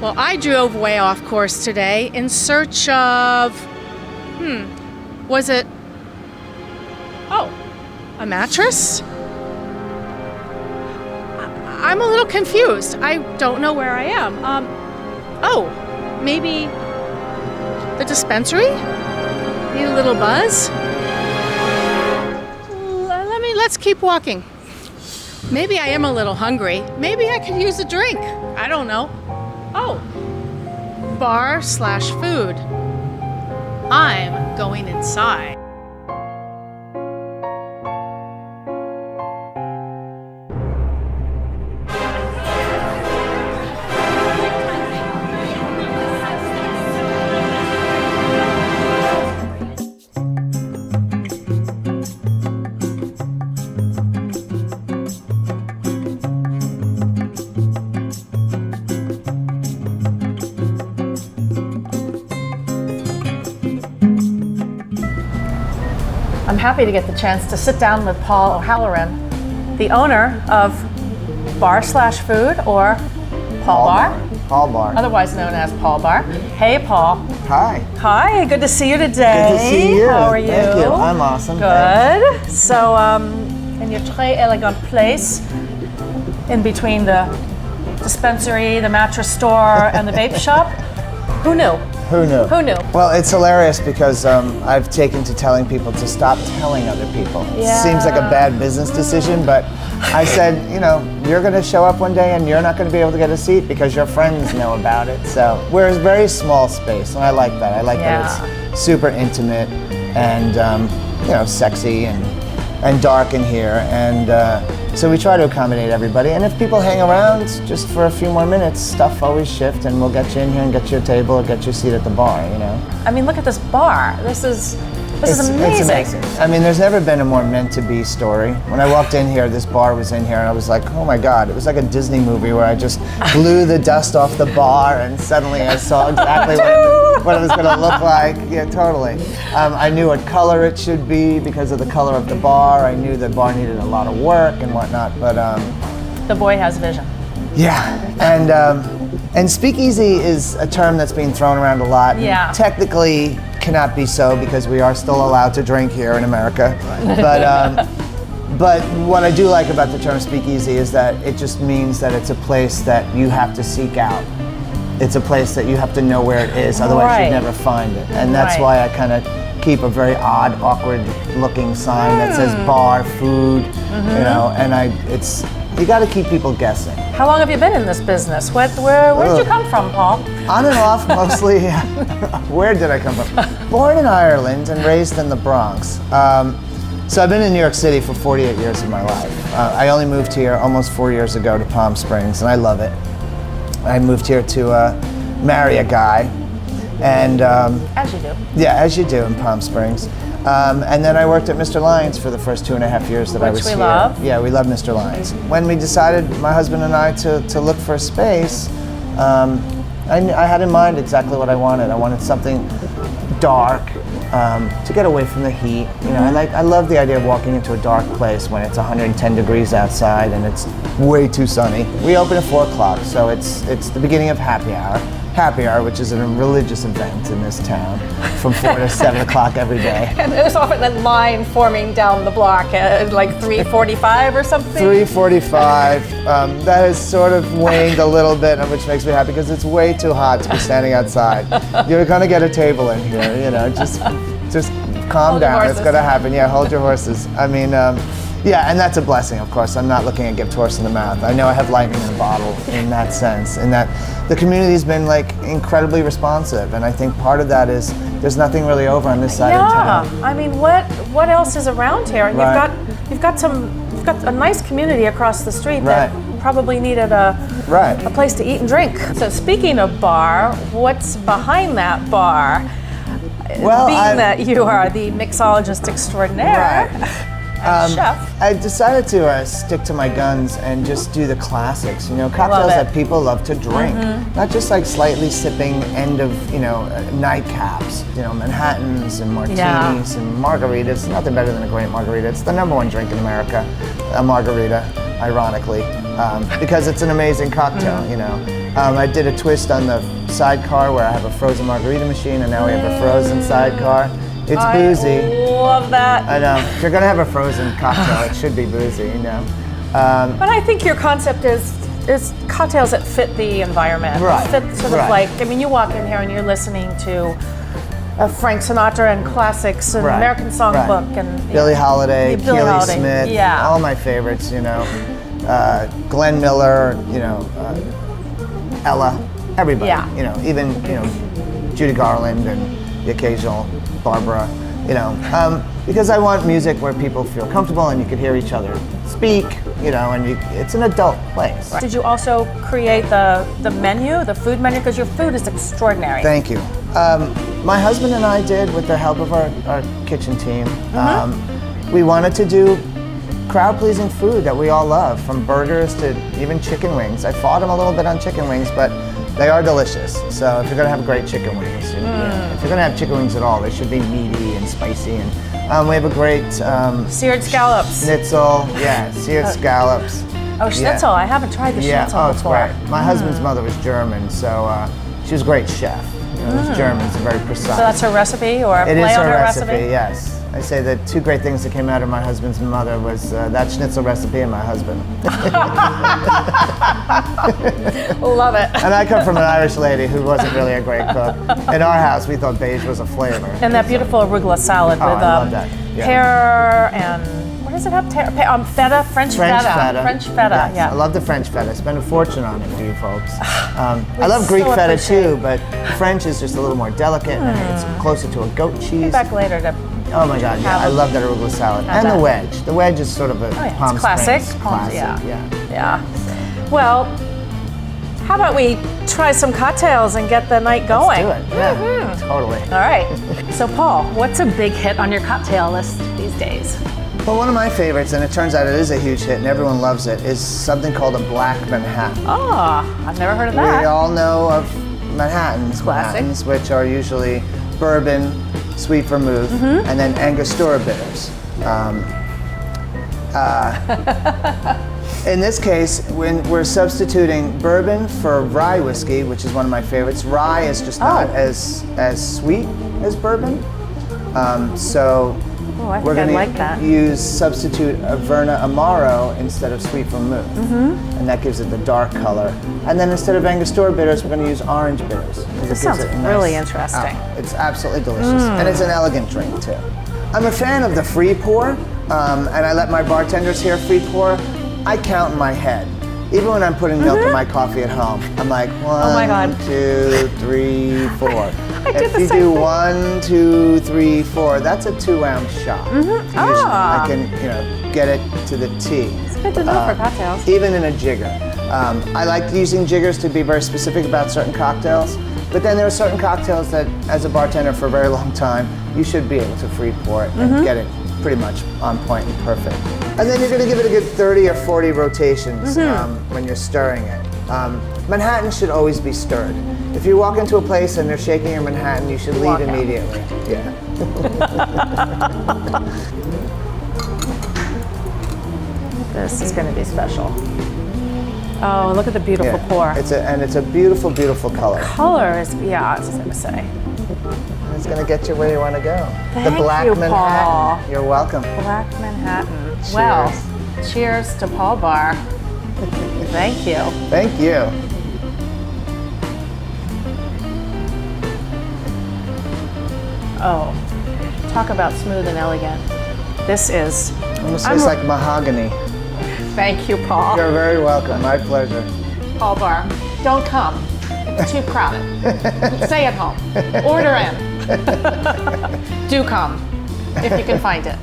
Well, I drove way off course today in search of, was it, a mattress? I'm a little confused. I don't know where I am. Maybe the dispensary? Need a little buzz? Let's keep walking. Maybe I am a little hungry. Maybe I could use a drink. I don't know. Oh, bar/food. I'm going inside. I'm happy to get the chance to sit down with Paul O'Halloran, the owner of bar/food or Paul Bar. Paul Bar. Otherwise known as Paul Bar. Hey, Paul. Hi. Hi, good to see you today. Good to see you. How are you? Thank you. I'm awesome. Good. So, in your très elegant place, in between the dispensary, the mattress store, and the vape shop, who knew? Who knew? Who knew? Well, it's hilarious because I've taken to telling people to stop telling other people. Yeah. It seems like a bad business decision, but I said, you're going to show up one day and you're not going to be able to get a seat because your friends know about it. So we're a very small space, and I like that. I like that it's super intimate and sexy and dark in here, and so we try to accommodate everybody. And if people hang around just for a few more minutes, stuff always shifts, and we'll get you in here and get you a table or get you a seat at the bar. I mean, look at this bar. This is amazing. It's amazing. I mean, there's never been a more meant-to-be story. When I walked in here, this bar was in here, and I was like, oh my God, it was like a Disney movie where I just blew the dust off the bar, and suddenly I saw exactly what it was going to look like. Yeah, totally. I knew what color it should be because of the color of the bar. I knew the bar needed a lot of work and whatnot, but the boy has vision. Yeah, and speakeasy is a term that's being thrown around a lot. Yeah. Technically cannot be so because we are still allowed to drink here in America. But what I do like about the term speakeasy is that it just means that it's a place that you have to seek out. It's a place that you have to know where it is, otherwise you'd never find it. And that's why I kind of keep a very odd, awkward looking sign that says bar, food, and you got to keep people guessing. How long have you been in this business? Where did you come from, Paul? On and off, mostly. Where did I come from? Born in Ireland and raised in the Bronx. So I've been in New York City for 48 years of my life. I only moved here almost 4 years ago to Palm Springs, and I love it. I moved here to marry a guy, and as you do. Yeah, as you do in Palm Springs. And then I worked at Mr. Lyons for the first 2.5 years that I was here. Which we love. Yeah, we love Mr. Lyons. When we decided, my husband and I, to look for a space, I had in mind exactly what I wanted. I wanted something dark, to get away from the heat. I love the idea of walking into a dark place when it's 110 degrees outside and it's way too sunny. We open at 4 o'clock, so it's the beginning of happy hour. Happy hour, which is a religious event in this town, from 4 to 7 o'clock every day. And there's often a line forming down the block at like 3:45 or something. 3:45. That has sort of waned a little bit, which makes me happy because it's way too hot to be standing outside. You're gonna get a table in here, just calm down. It's gonna happen. Yeah, hold your horses. I mean, yeah, and that's a blessing, of course. I'm not looking at gift horse in the mouth. I know I have lightning in a bottle in that sense, in that the community's been incredibly responsive, and I think part of that is there's nothing really over on this side of town. Yeah, I mean, what else is around here? And you've got a nice community across the street that probably needed a place to eat and drink. So speaking of bar, what's behind that bar? Well, being that you are the mixologist extraordinaire. Chef. I decided to stick to my guns and just do the classics, cocktails that people love to drink. Not just slightly sipping end of, nightcaps, Manhattans and martinis and margaritas. Nothing better than a great margarita. It's the #1 drink in America, a margarita, ironically. because it's an amazing cocktail, you know. I did a twist on the sidecar where I have a frozen margarita machine, and now we have a frozen sidecar. It's boozy. I love that. I know. If you're gonna have a frozen cocktail, it should be boozy, you know. But I think your concept is cocktails that fit the environment. Right. Fit sort of like, I mean, you walk in here and you're listening to Frank Sinatra and classics and American Songbook and Billie Holiday, Billie Keely Holiday. Smith, Yeah. all my favorites, you know. Glenn Miller, you know, Ella, everybody, you know, even, you know, Judy Garland and the occasional Barbara, you know, because I want music where people feel comfortable and you can hear each other speak, you know, and it's an adult place. Did you also create the menu, the food menu? Because your food is extraordinary. Thank you. My husband and I did, with the help of our kitchen team, we wanted to do crowd-pleasing food that we all love, from burgers to even chicken wings. I fought him a little bit on chicken wings, but they are delicious. So if you're gonna have great chicken wings, you know, if you're gonna have chicken wings at all, they should be meaty and spicy. And we have a great seared scallops. Schnitzel, seared scallops. Oh, schnitzel! I haven't tried the schnitzel before. It's great. My husband's mother was German, so she was a great chef. You know, those Germans are very precise. So that's her recipe, or a It play is on her her recipe, yes. I say the two great things that came out of my husband's mother was that schnitzel recipe and my husband. Love it. And I come from an Irish lady who wasn't really a great cook. In our house, we thought beige was a flavor. And that beautiful arugula salad with I love that. pear and what does it have? Feta, French feta. French feta, Yes, I love the French feta. I spend a fortune on it for you folks. I love so Greek feta appreciate too, but French is just a little more delicate and it's closer to a goat cheese. Back later to. Oh my God, yeah, I love that arugula salad. And the wedge. The wedge is sort of a Palm classic. Springs classic. Yeah. Well, how about we try some cocktails and get the night going? Let's do it. Yeah, totally. All right. So, Paul, what's a big hit on your cocktail list these days? Well, one of my favorites, and it turns out it is a huge hit and everyone loves it, is something called a Black Manhattan. Oh, I've never heard of that. We all know of Manhattans. Classic. Manhattans, which are usually bourbon, sweet vermouth, and then Angostura bitters. In this case, when we're substituting bourbon for rye whiskey, which is one of my favorites. Rye is just not as sweet as bourbon. So we're going to substitute a Verna Amaro instead of sweet vermouth, and that gives it the dark color. And then instead of Angostura bitters, we're going to use orange bitters. This sounds really interesting. It's absolutely delicious, and it's an elegant drink too. I'm a fan of the free pour, and I let my bartenders here free pour. I count in my head. Even when I'm putting milk in my coffee at home, I'm like 1, 2, 3, 4. If you do 1, 2, 3, 4, that's a 2-ounce shot. I can, get it to the T. It's good to know for cocktails. Even in a jigger. I like using jiggers to be very specific about certain cocktails, but then there are certain cocktails that, as a bartender for a very long time, you should be able to free pour it and get it pretty much on point and perfect. And then you're going to give it a good 30 or 40 rotations when you're stirring it. Manhattan should always be stirred. If you walk into a place and they're shaking your Manhattan, you should leave immediately. Yeah. This is going to be special. Oh, look at the beautiful pour. It's a beautiful, beautiful color. Color is, I was going to say. It's going to get you where you want to go. Thank the Black you, Manhattan. Paul. You're welcome. Black Manhattan. Cheers. Well, cheers to Paul Bar. Thank you. Thank you. Oh, talk about smooth and elegant. This is... Almost tastes like mahogany. Thank you, Paul. You're very welcome. My pleasure. Paul Bar, don't come. It's too crowded. Stay at home. Order in. Do come, if you can find it.